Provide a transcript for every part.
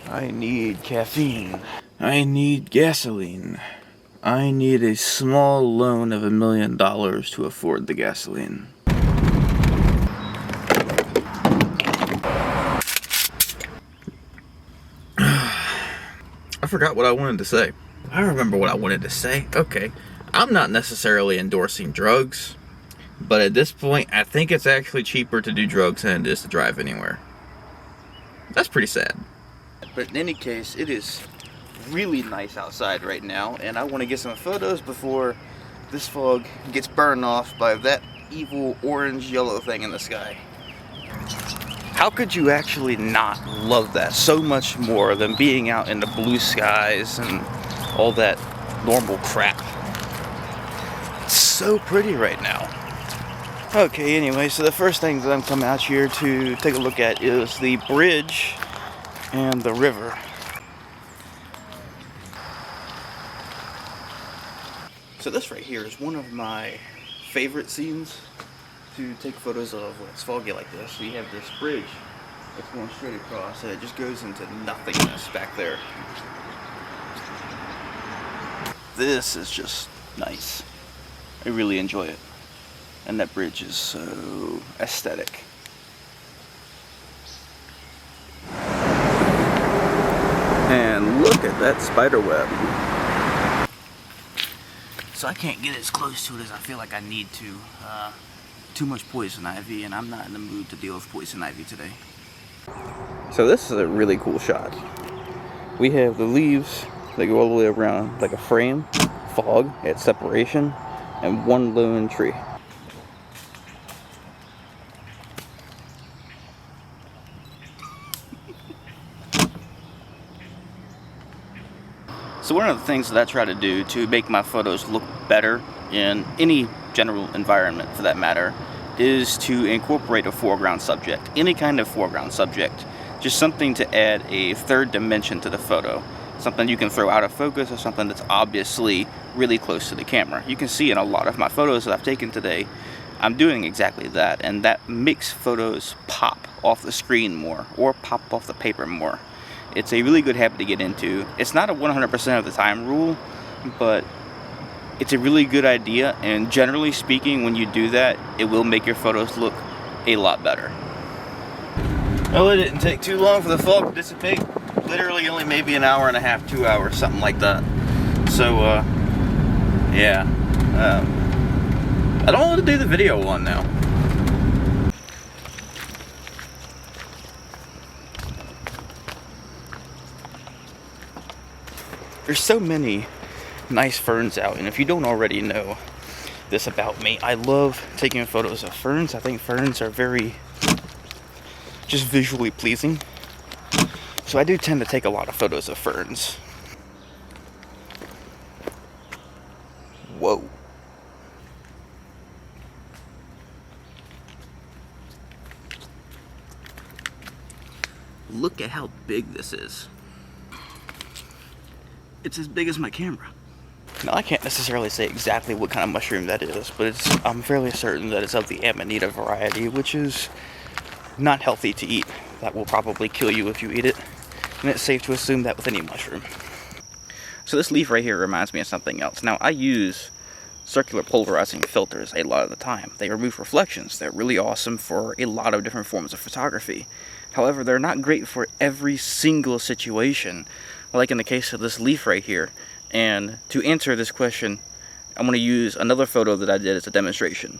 I need caffeine. I need gasoline. I need a small loan of $1 million to afford the gasoline. I forgot what I wanted to say. I remember what I wanted to say. Okay. I'm not necessarily endorsing drugs, but at this point, I think it's actually cheaper to do drugs than it is to drive anywhere. That's pretty sad. But in any case, it is really nice outside right now, and I want to get some photos before this fog gets burned off by that evil orange-yellow thing in the sky. How could you actually not love that so much more than being out in the blue skies and all that normal crap? It's so pretty right now. Okay, anyway, so the first thing that I'm coming out here to take a look at is the bridge and the river. So this right here is one of my favorite scenes to take photos of when it's foggy like this. So you have this bridge that's going straight across, and it just goes into nothingness back there. This is just nice. I really enjoy it. And that bridge is so aesthetic. And look at that spider web. So I can't get as close to it as I feel like I need to. Too much poison ivy, and I'm not in the mood to deal with poison ivy today. So this is a really cool shot. We have the leaves that go all the way around like a frame, fog at separation, and one lone tree. So one of the things that I try to do to make my photos look better in any general environment for that matter is to incorporate a foreground subject, any kind of foreground subject, just something to add a third dimension to the photo, something you can throw out of focus or something that's obviously really close to the camera. You can see in a lot of my photos that I've taken today, I'm doing exactly that, and that makes photos pop off the screen more or pop off the paper more. It's a really good habit to get into. It's not a 100% of the time rule, but it's a really good idea, and generally speaking, when you do that, it will make your photos look a lot better. Well, it didn't take too long for the fog to dissipate. Literally only maybe an hour and a half, 2 hours, something like that. So, yeah. I don't know what to do the video on now. There's so many nice ferns out, and if you don't already know this about me, I love taking photos of ferns. I think ferns are very just visually pleasing, so I do tend to take a lot of photos of ferns. Whoa. Look at how big this is. It's as big as my camera. Now, I can't necessarily say exactly what kind of mushroom that is, but I'm fairly certain that it's of the Amanita variety, which is not healthy to eat. That will probably kill you if you eat it, and it's safe to assume that with any mushroom. So this leaf right here reminds me of something else. Now, I use circular polarizing filters a lot of the time. They remove reflections. They're really awesome for a lot of different forms of photography. However, they're not great for every single situation, like in the case of this leaf right here. And to answer this question, I'm going to use another photo that I did as a demonstration.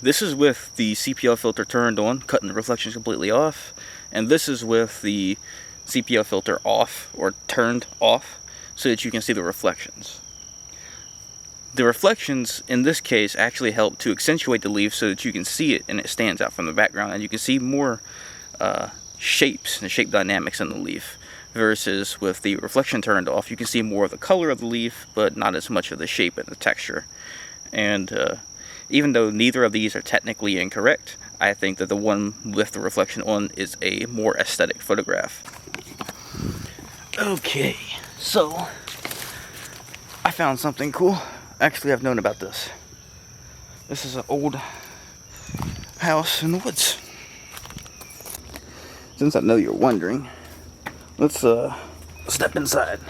This is with the CPL filter turned on, cutting the reflections completely off, and this is with the CPL filter off, or turned off, so that you can see the reflections. The reflections in this case actually help to accentuate the leaf so that you can see it and it stands out from the background, and you can see more shapes and shape dynamics in the leaf. Versus with the reflection turned off, you can see more of the color of the leaf, but not as much of the shape and the texture. And even though neither of these are technically incorrect, I think that the one with the reflection on is a more aesthetic photograph. Okay, so I found something cool. Actually, I've known about this. This is an old house in the woods. since I know you're wondering, let's step inside.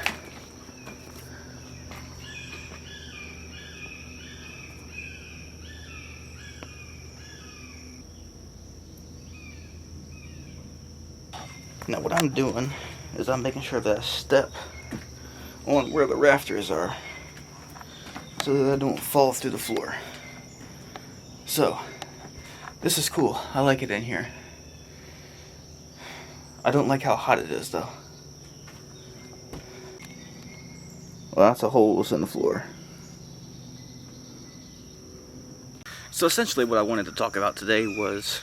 Now what I'm doing is I'm making sure that I step on where the rafters are so that I don't fall through the floor. So, this is cool. I like it in here. I don't like how hot it is though. Lots of holes in the floor. So essentially what I wanted to talk about today was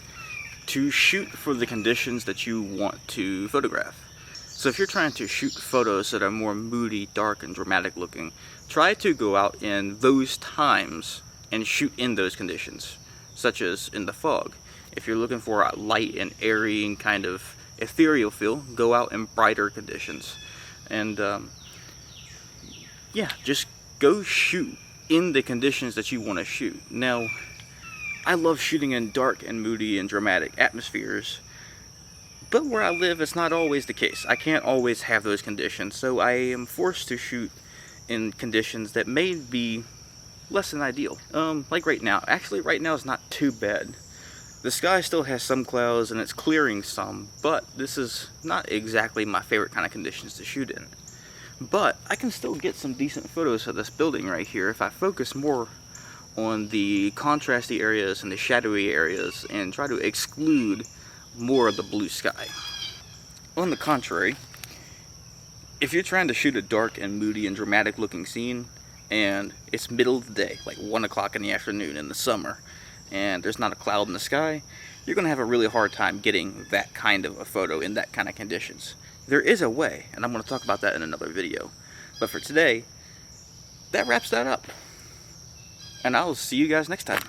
to shoot for the conditions that you want to photograph. So if you're trying to shoot photos that are more moody, dark, and dramatic looking, try to go out in those times and shoot in those conditions, such as in the fog. If you're looking for a light and airy and kind of ethereal feel, go out in brighter conditions. And yeah, just go shoot in the conditions that you want to shoot. Now, I love shooting in dark and moody and dramatic atmospheres, but where I live, it's not always the case. I can't always have those conditions, so I am forced to shoot in conditions that may be less than ideal. Like right now. Actually, right now is not too bad. The sky still has some clouds and it's clearing some, but this is not exactly my favorite kind of conditions to shoot in. But I can still get some decent photos of this building right here if I focus more on the contrasty areas and the shadowy areas and try to exclude more of the blue sky. On the contrary, if you're trying to shoot a dark and moody and dramatic looking scene and it's middle of the day, like 1 o'clock in the afternoon in the summer, and there's not a cloud in the sky, you're going to have a really hard time getting that kind of a photo in that kind of conditions. There is a way, and I'm going to talk about that in another video. But for today, that wraps that up. And I'll see you guys next time.